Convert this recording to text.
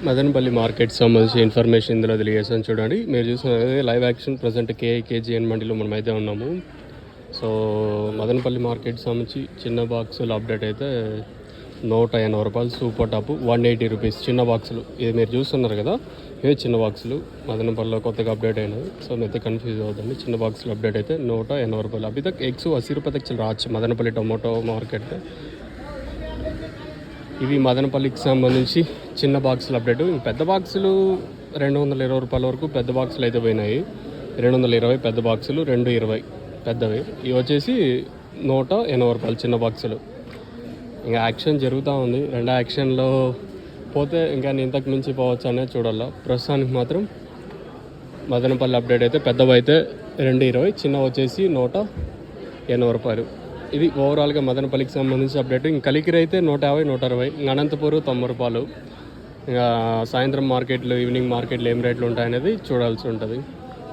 Madanapalle market సంబంధించి information ఇందులో తెలియజేస్తాను చూడండి. మీరు చూసిన లైవ్ యాక్షన్ ప్రజెంట్ కేజీఎన్ మండిలో మనమైతే ఉన్నాము. సో మదనపల్లి మార్కెట్ సంబంధించి చిన్న బాక్సులు అప్డేట్ అయితే 180 రూపాయలు సూపర్ టాప్ 180 రూపీస్ చిన్న బాక్సులు. ఇది మీరు చూస్తున్నారు కదా, ఇవే చిన్న బాక్సులు మదనపల్లిలో కొత్తగా అప్డేట్ అయినాయి. సో మీరైతే కన్ఫ్యూజ్ అవుతుంది. చిన్న బాక్సులు అప్డేట్ అయితే 180 రూపాయలు. అभी तक 180 రూపాయ तक चल रहा है మదనపల్లి టొమాటో మార్కెట్. ఇవి మదనపల్లికి సంబంధించి చిన్న బాక్సులు అప్డేట్. పెద్ద బాక్సులు 220 రూపాయల వరకు పెద్ద బాక్సులు అయితే పోయినాయి. 220 పెద్ద బాక్సులు, 220 పెద్దవి. ఇవి వచ్చేసి 180 రూపాయలు చిన్న బాక్సులు. ఇంకా యాక్షన్ జరుగుతూ ఉంది. రెండో యాక్షన్లో పోతే ఇంకా ఇంతకు మించి పోవచ్చు అనేది చూడాలి. ప్రస్తుతానికి మాత్రం మదనపల్లి అప్డేట్ అయితే పెద్దవి అయితే 220, చిన్న వచ్చేసి 180 రూపాయలు. ఇది ఓవరాల్గా మదనపల్లికి సంబంధించి అప్డేట్. ఇంకా కలికిరి అయితే 150, 160. ఇంకా అనంతపూర్ 90 రూపాయలు. ఇంకా సాయంత్రం మార్కెట్లు, ఈవినింగ్ మార్కెట్లు ఏం రేట్లు ఉంటాయనేది చూడాల్సి ఉంటుంది.